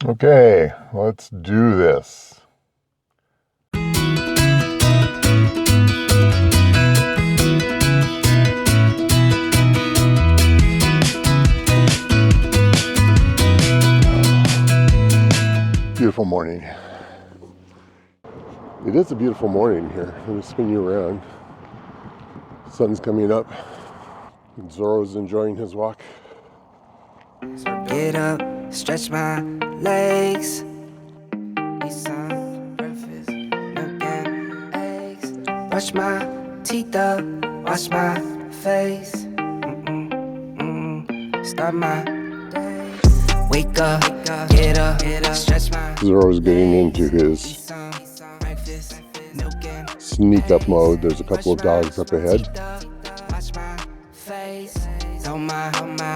Okay, let's do this. Beautiful morning. It is a beautiful morning here. Let me spin you around. Sun's coming up. Zorro's enjoying his walk. Get up, stretch my legs. Eat some breakfast, milk and eggs. Brush my teeth up, wash my face. Start my day. Wake up, get up, stretch my. Zorro's getting into his sneak up mode. There's a couple of dogs up ahead. Wash my face. Throw my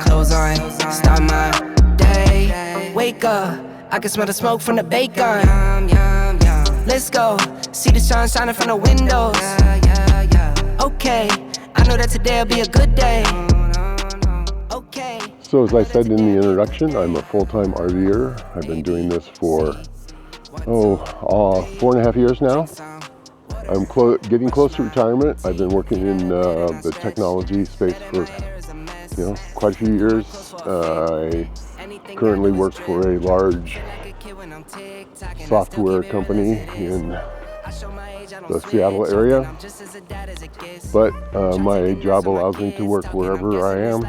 clothes on, start my day. Wake up, I can smell the smoke from the bacon. Let's go, see the sun shining from the windows. Okay, I know that today'll be a good day. Okay. So as I said in the introduction, I'm a full-time RVer. I've been doing this for 4.5 years now. I'm getting close to retirement. I've been working in the technology space for quite a few years. I currently work for a large software company in the Seattle area, but my job allows me to work wherever I am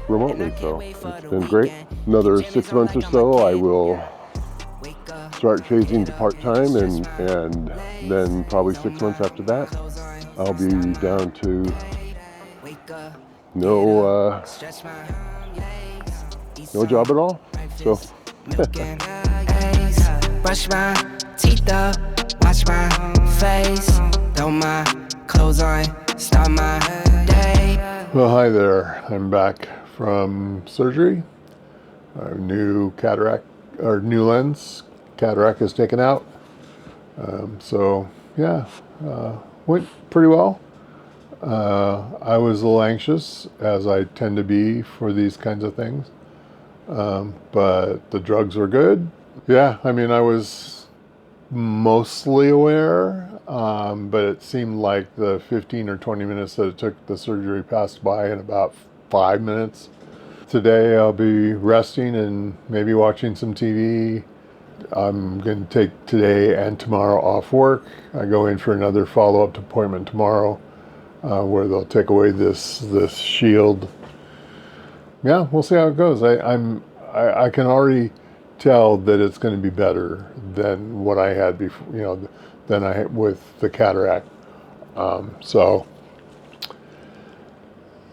remotely, so it's been great. Another 6 months or so I will start phasing to part-time, and then probably 6 months after that I'll be down to no job at all. So brush my teeth up, wash my face, throw my clothes on, start my day. Well, hi there. I'm back from surgery. A new cataract, or new lens. Cataract is taken out. Went pretty well. I was a little anxious, as I tend to be for these kinds of things. But the drugs were good. Yeah, I mean, I was mostly aware, but it seemed like the 15 or 20 minutes that it took the surgery passed by in about 5 minutes. Today I'll be resting and maybe watching some TV. I'm going to take today and tomorrow off work. I go in for another follow-up appointment tomorrow where they'll take away this shield. Yeah, we'll see how it goes. I can already tell that it's going to be better than what I had before, than I had with the cataract.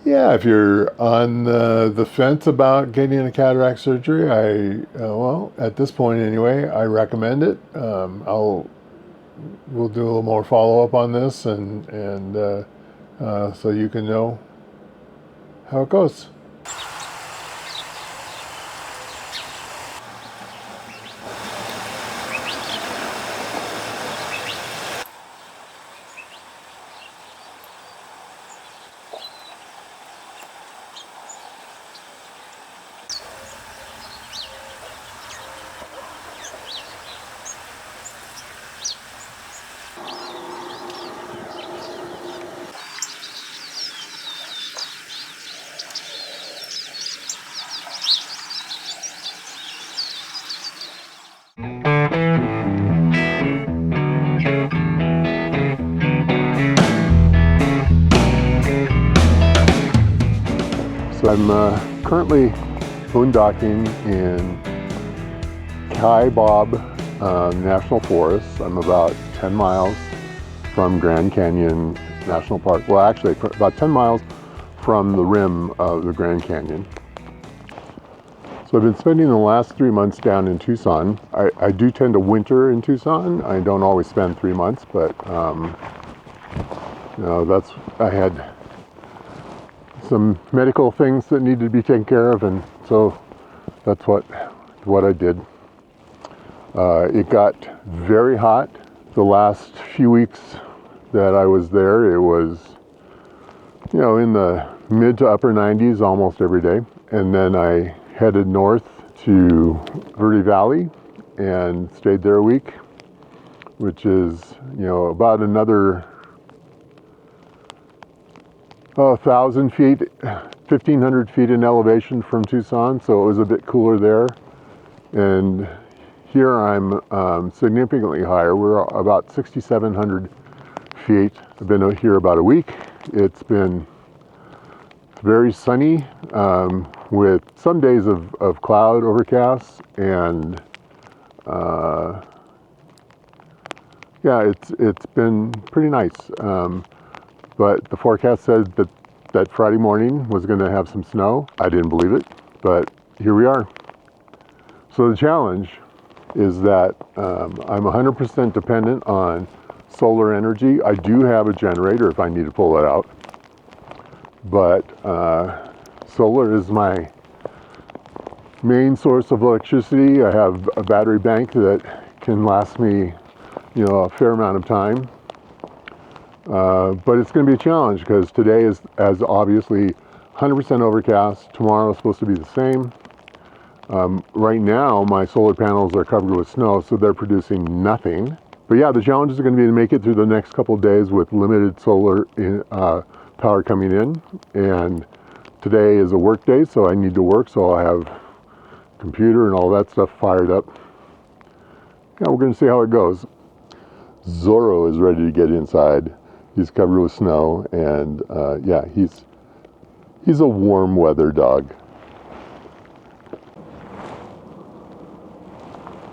Yeah, if you're on the fence about getting a cataract surgery, at this point anyway, I recommend it. We'll do a little more follow-up on this, and so you can know how it goes. So I'm currently boondocking in Kaibab National Forest. I'm about 10 miles from Grand Canyon National Park. Well, actually, about 10 miles from the rim of the Grand Canyon. So I've been spending the last 3 months down in Tucson. I do tend to winter in Tucson. I don't always spend 3 months, but I had some medical things that needed to be taken care of, and so that's what I did. It got very hot the last few weeks that I was there. It was, in the mid to upper 90s almost every day, and then I headed north to Verde Valley and stayed there a week, which is, about another 1,000 feet, 1,500 feet in elevation from Tucson, so it was a bit cooler there. And here I'm significantly higher. We're about 6,700 feet. I've been here about a week. It's been very sunny, with some days of cloud overcast, and yeah, it's been pretty nice. But the forecast said that Friday morning was going to have some snow. I didn't believe it, but here we are. So the challenge is that I'm 100% dependent on solar energy. I do have a generator if I need to pull it out, but solar is my main source of electricity. I have a battery bank that can last me, a fair amount of time. But it's going to be a challenge because today is obviously 100% overcast. Tomorrow is supposed to be the same. Right now, my solar panels are covered with snow, so they're producing nothing. But yeah, the challenge is going to be to make it through the next couple of days with limited solar power coming in. And today is a work day, so I need to work, so I have computer and all that stuff fired up. Yeah, we're going to see how it goes. Zorro is ready to get inside. He's covered with snow, and yeah, he's a warm weather dog.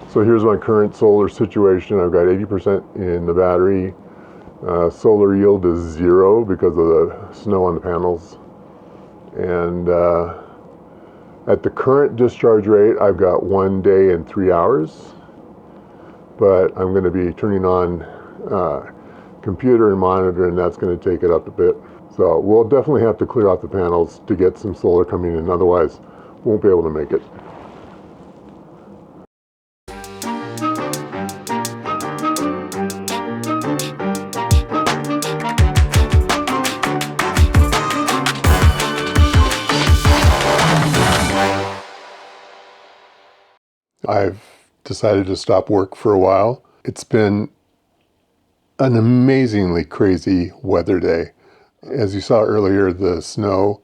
So here's my current solar situation. I've got 80% in the battery. Solar yield is 0 because of the snow on the panels. And at the current discharge rate, I've got 1 day and 3 hours. But I'm going to be turning on computer and monitor, and that's going to take it up a bit. So we'll definitely have to clear off the panels to get some solar coming in, otherwise won't be able to make it. I've decided to stop work for a while. It's been an amazingly crazy weather day. As you saw earlier, the snow,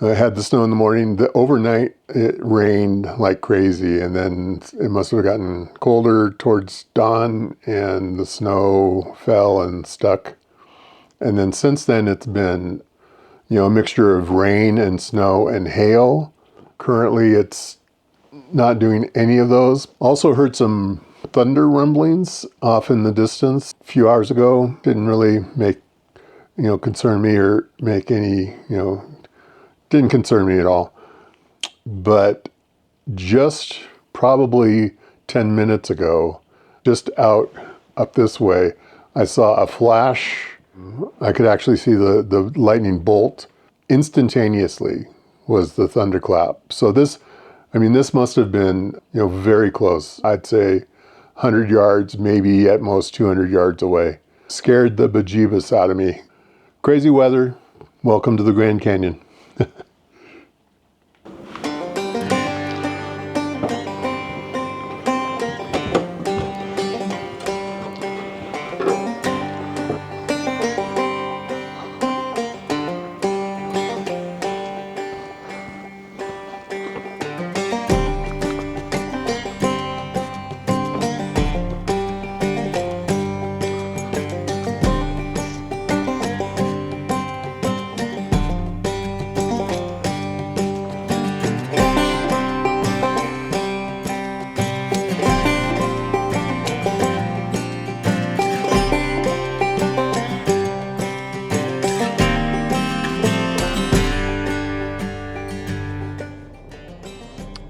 I had the snow in the morning. Overnight, it rained like crazy, and then it must have gotten colder towards dawn, and the snow fell and stuck. And then since then, it's been, a mixture of rain and snow and hail. Currently, it's not doing any of those. Also heard some thunder rumblings off in the distance a few hours ago. Didn't really make, concern me or make any, didn't concern me at all. But just probably 10 minutes ago, just up this way, I saw a flash. I could actually see the lightning bolt. Instantaneously was the thunderclap. So this must have been, very close. I'd say 100 yards, maybe at most 200 yards away. Scared the bejeebus out of me. Crazy weather. Welcome to the Grand Canyon.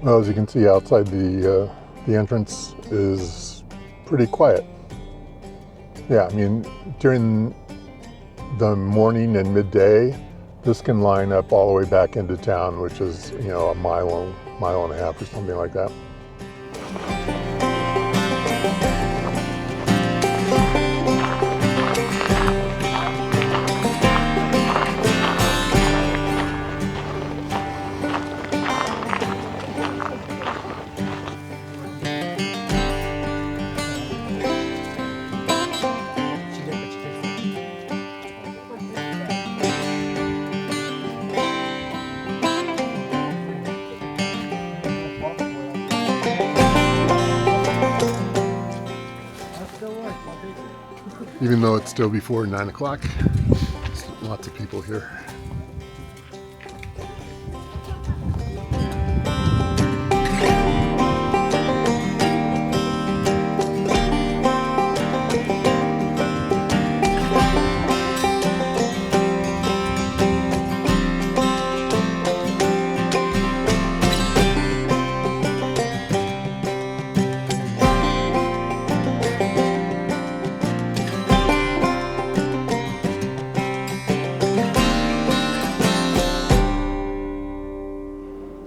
Well, as you can see outside, the entrance is pretty quiet. Yeah, during the morning and midday, this can line up all the way back into town, which is, a mile and a half or something like that. even though it's still before 9 o'clock. There's lots of people here.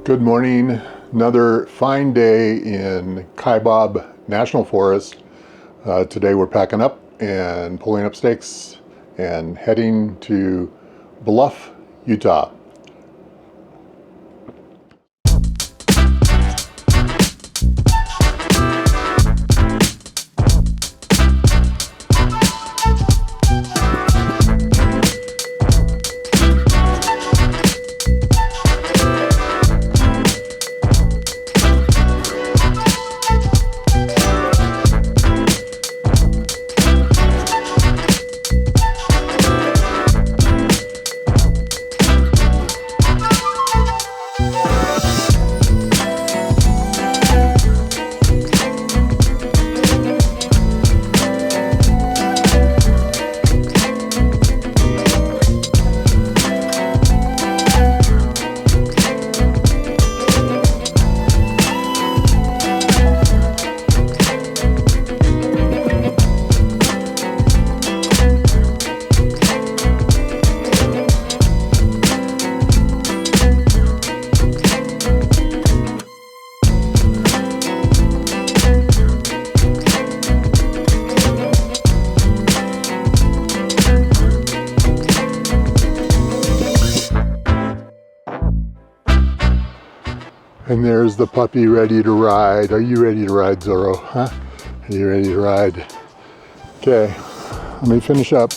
Good morning. Another fine day in Kaibab National Forest. Today we're packing up and pulling up stakes and heading to Bluff, Utah. And there's the puppy ready to ride. Are you ready to ride, Zorro? Huh? Are you ready to ride? Okay, let me finish up.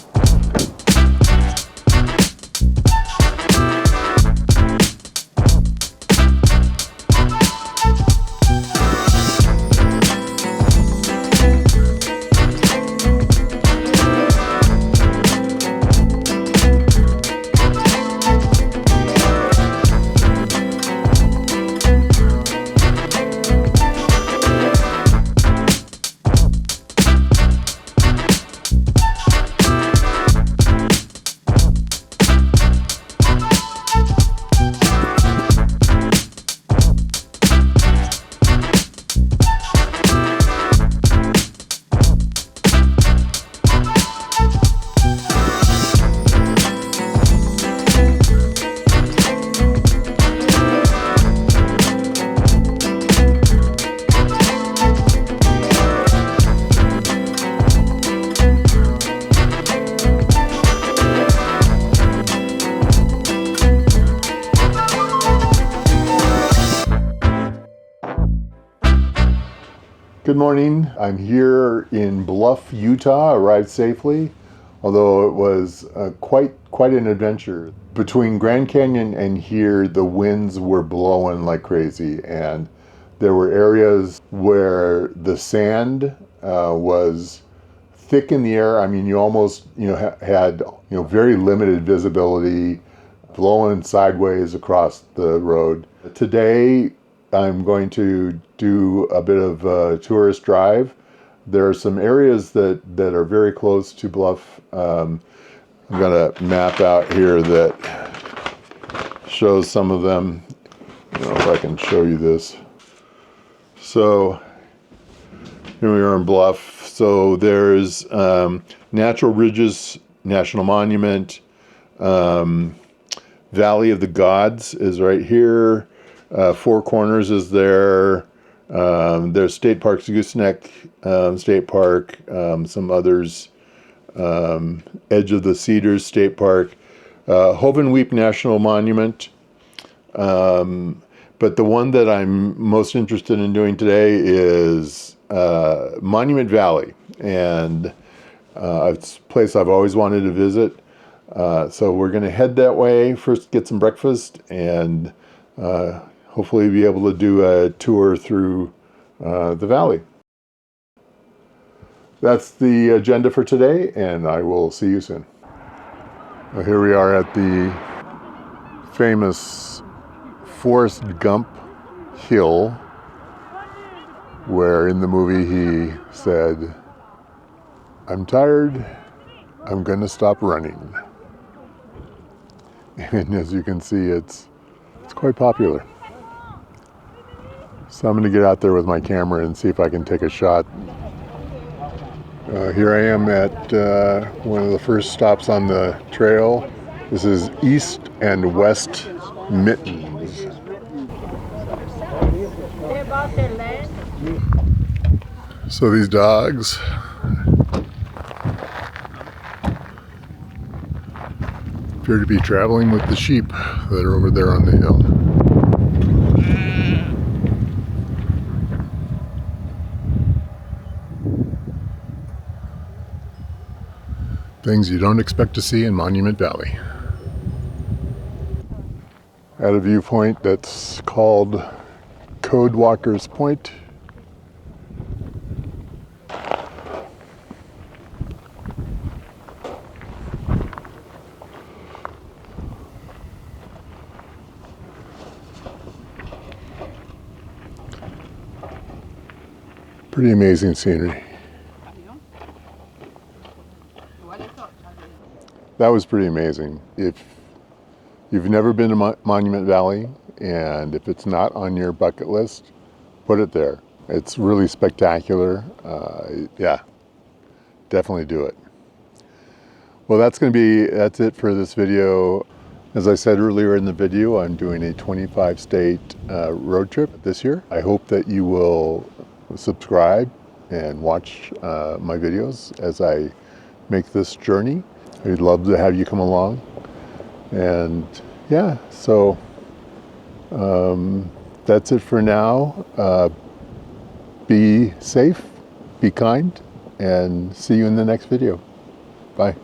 Good morning. I'm here in Bluff, Utah. Arrived safely, although it was quite an adventure. Between Grand Canyon and here, the winds were blowing like crazy, and there were areas where the sand was thick in the air. I mean, you almost had very limited visibility, blowing sideways across the road. Today, I'm going to do a bit of a tourist drive. There are some areas that are very close to Bluff. I'm going to map out here that shows some of them. I don't know if I can show you this. So here we are in Bluff. So there's Natural Ridges National Monument. Valley of the Gods is right here. Four Corners is there. There's State Parks, Gooseneck State Park, some others. Edge of the Cedars State Park, Hovenweep National Monument. But the one that I'm most interested in doing today is Monument Valley, and it's a place I've always wanted to visit. So we're going to head that way, first get some breakfast, and hopefully be able to do a tour through the valley. that's the agenda for today, and I will see you soon. Well, here we are at the famous Forrest Gump hill, where in the movie he said, "I'm tired, I'm gonna stop running." And as you can see, it's quite popular. So I'm gonna get out there with my camera and see if I can take a shot. Here I am at one of the first stops on the trail. This is East and West Mittens. So these dogs appear to be traveling with the sheep that are over there on the hill. Things you don't expect to see in Monument Valley. At a viewpoint that's called Codewalker's Point. Pretty amazing scenery. That was pretty amazing. If you've never been to Monument Valley, and if it's not on your bucket list, put it there. It's really spectacular. Yeah, definitely do it. Well, that's it for this video. As I said earlier in the video, I'm doing a 25 state road trip this year. I hope that you will subscribe and watch my videos as I make this journey. I'd love to have you come along. And yeah, so that's it for now. Be safe, be kind, and see you in the next video. Bye.